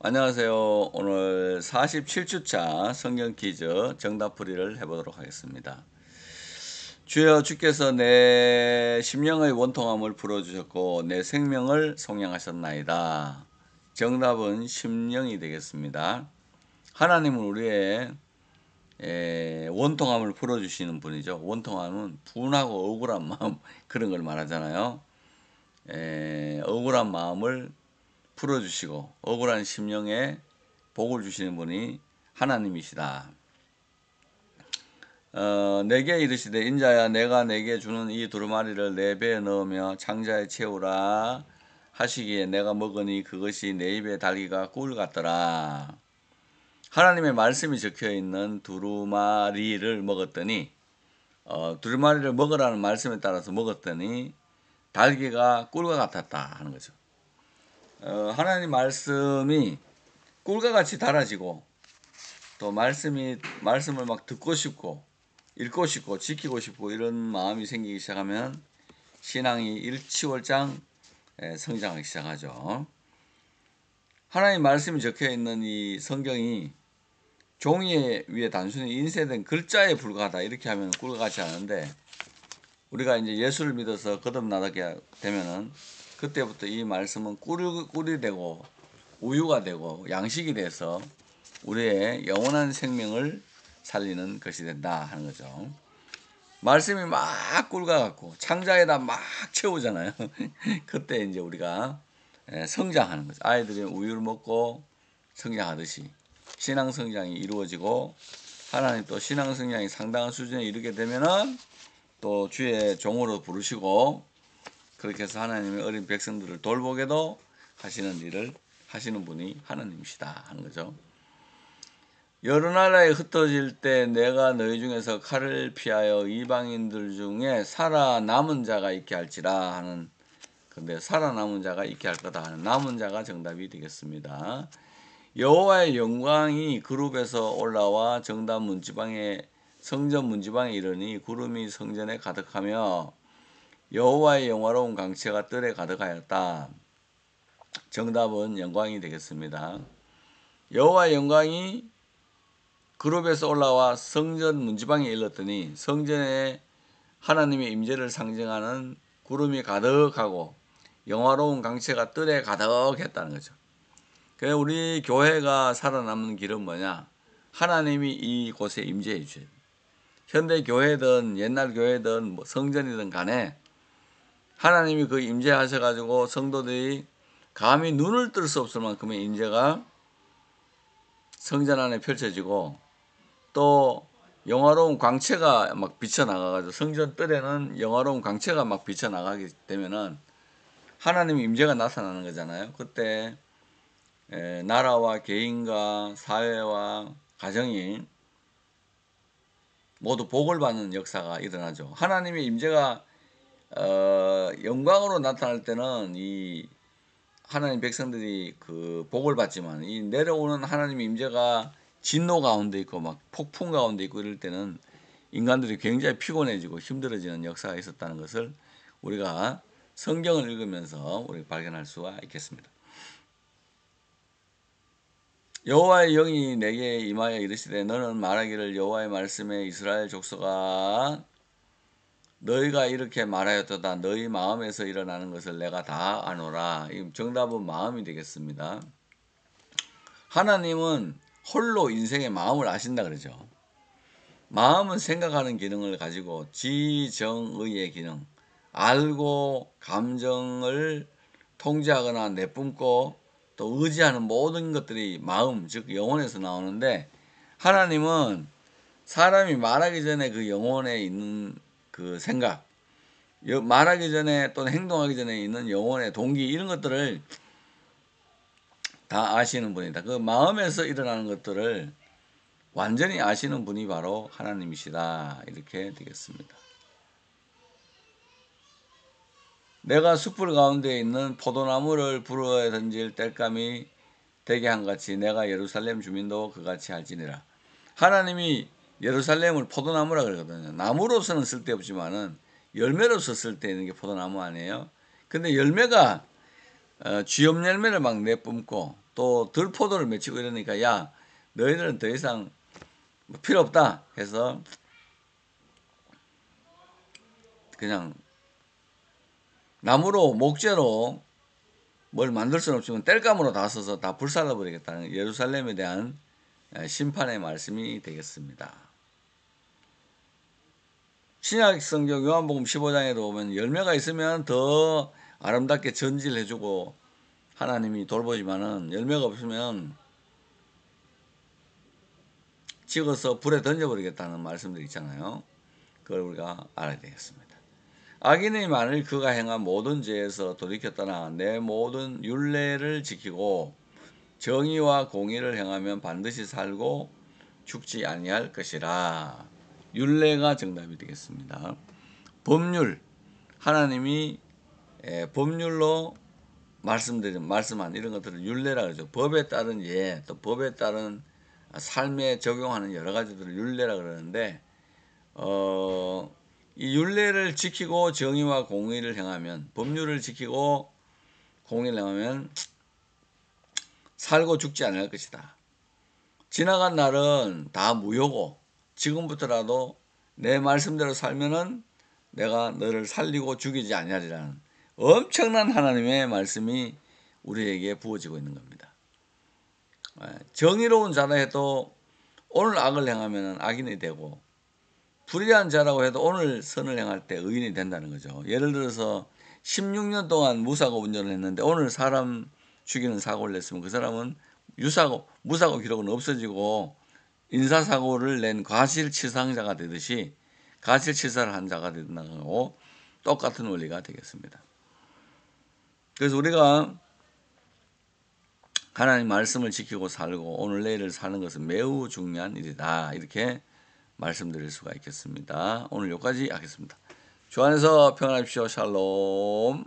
안녕하세요. 오늘 47주차 성경 퀴즈 정답풀이를 해보도록 하겠습니다. 주여 주께서 내 심령의 원통함을 풀어주셨고 내 생명을 속량하셨나이다. 정답은 심령이 되겠습니다. 하나님은 우리의 원통함을 풀어주시는 분이죠. 원통함은 분하고 억울한 마음 그런 걸 말하잖아요. 억울한 마음을 풀어주시고 억울한 심령에 복을 주시는 분이 하나님이시다. 내게 이르시되 인자야 내가 내게 주는 이 두루마리를 내 배에 넣으며 창자에 채우라 하시기에 내가 먹으니 그것이 내 입에 달기가 꿀 같더라. 하나님의 말씀이 적혀있는 두루마리를 먹었더니 두루마리를 먹으라는 말씀에 따라서 먹었더니 달기가 꿀과 같았다 하는 거죠. 하나님 말씀이 꿀과 같이 달아지고 또 말씀을 막 듣고 싶고 읽고 싶고 지키고 싶고 이런 마음이 생기기 시작하면 신앙이 일치월장 성장하기 시작하죠. 하나님 말씀이 적혀 있는 이 성경이 종이 위에 단순히 인쇄된 글자에 불과하다 이렇게 하면 꿀과 같지 않은데 우리가 이제 예수를 믿어서 거듭나게 되면은 그때부터 이 말씀은 꿀이 되고 우유가 되고 양식이 돼서 우리의 영원한 생명을 살리는 것이 된다 하는 거죠. 말씀이 막 꿀과 같고 창자에다 막 채우잖아요. 그때 이제 우리가 성장하는 거죠. 아이들이 우유를 먹고 성장하듯이 신앙 성장이 이루어지고 하나님 또 신앙 성장이 상당한 수준에 이르게 되면은 또 주의 종으로 부르시고 그렇게 해서 하나님의 어린 백성들을 돌보게도 하시는 일을 하시는 분이 하나님이시다 하는 거죠. 여러 나라에 흩어질 때 내가 너희 중에서 칼을 피하여 이방인들 중에 살아남은 자가 있게 할지라 하는 근데 살아남은 자가 있게 할 거다 하는 남은 자가 정답이 되겠습니다. 여호와의 영광이 그룹에서 올라와 정답 문지방에 성전 문지방에 이르니 구름이 성전에 가득하며 여호와의 영화로운 강체가 뜰에 가득하였다. 정답은 영광이 되겠습니다. 여호와의 영광이 그룹에서 올라와 성전 문지방에 일렀더니 성전에 하나님의 임재를 상징하는 구름이 가득하고 영화로운 강체가 뜰에 가득했다는 거죠. 그래서 우리 교회가 살아남는 길은 뭐냐? 하나님이 이곳에 임재해 주셔요. 현대 교회든 옛날 교회든 뭐 성전이든 간에 하나님이 그 임재하셔가지고 성도들이 감히 눈을 뜰 수 없을 만큼의 임재가 성전 안에 펼쳐지고 또 영화로운 광채가 막 비쳐나가가지고 성전 뜰에는 영화로운 광채가 막 비쳐나가게 되면은 하나님의 임재가 나타나는 거잖아요. 그때 나라와 개인과 사회와 가정이 모두 복을 받는 역사가 일어나죠. 하나님의 임재가 영광으로 나타날 때는 이 하나님 백성들이 그 복을 받지만 이 내려오는 하나님의 임재가 진노 가운데 있고 막 폭풍 가운데 있고 이럴 때는 인간들이 굉장히 피곤해지고 힘들어지는 역사가 있었다는 것을 우리가 성경을 읽으면서 우리가 발견할 수가 있겠습니다. 여호와의 영이 내게 임하여 이르시되 너는 말하기를 여호와의 말씀에 이스라엘 족속아 너희가 이렇게 말하였도다 너희 마음에서 일어나는 것을 내가 다 아노라. 정답은 마음이 되겠습니다. 하나님은 홀로 인생의 마음을 아신다 그러죠. 마음은 생각하는 기능을 가지고 지정의의 기능, 알고 감정을 통제하거나 내뿜고 또 의지하는 모든 것들이 마음, 즉 영혼에서 나오는데 하나님은 사람이 말하기 전에 그 영혼에 있는 그 생각, 말하기 전에 또는 행동하기 전에 있는 영혼의 동기 이런 것들을 다 아시는 분이다. 그 마음에서 일어나는 것들을 완전히 아시는 분이 바로 하나님이시다. 이렇게 되겠습니다. 내가 숯불 가운데 있는 포도나무를 불어에 던질 땔감이 되게 한같이 내가 예루살렘 주민도 그같이 할지니라. 하나님이 예루살렘을 포도나무라 그러거든요. 나무로서는 쓸데없지만은 열매로서 쓸 때 있는 게 포도나무 아니에요. 근데 열매가 쥐염 열매를 막 내뿜고 또 들포도를 맺히고 이러니까 야 너희들은 더 이상 뭐 필요 없다 해서 그냥 나무로 목재로 뭘 만들 수는 없지만 땔감으로 다 써서 다 불살라 버리겠다는 예루살렘에 대한 심판의 말씀이 되겠습니다. 신약 성경 요한복음 15장에도 보면 열매가 있으면 더 아름답게 전질해주고 하나님이 돌보지만은 열매가 없으면 찍어서 불에 던져버리겠다는 말씀들이 있잖아요. 그걸 우리가 알아야 되겠습니다. 악인의 만일 그가 행한 모든 죄에서 돌이켜 떠나 내 모든 율례를 지키고 정의와 공의를 행하면 반드시 살고 죽지 아니할 것이라. 율례가 정답이 되겠습니다. 법률, 하나님이 법률로 말씀한 이런 것들을 율례라 그러죠. 법에 따른 예, 또 법에 따른 삶에 적용하는 여러 가지들을 율례라 그러는데 이 율례를 지키고 정의와 공의를 행하면, 법률을 지키고 공의를 행하면 살고 죽지 않을 것이다. 지나간 날은 다 무효고 지금부터라도 내 말씀대로 살면은 내가 너를 살리고 죽이지 아니하리라는 엄청난 하나님의 말씀이 우리에게 부어지고 있는 겁니다. 정의로운 자라 해도 오늘 악을 행하면 악인이 되고 불의한 자라고 해도 오늘 선을 행할 때 의인이 된다는 거죠. 예를 들어서 16년 동안 무사고 운전을 했는데 오늘 사람 죽이는 사고를 냈으면 그 사람은 무사고 기록은 없어지고 인사사고를 낸 과실치상자가 되듯이 과실치사를 한 자가 된다는 거고 똑같은 원리가 되겠습니다. 그래서 우리가 하나님 말씀을 지키고 살고 오늘 내일을 사는 것은 매우 중요한 일이다. 이렇게 말씀드릴 수가 있겠습니다. 오늘 여기까지 하겠습니다. 주 안에서 평안하십시오. 샬롬.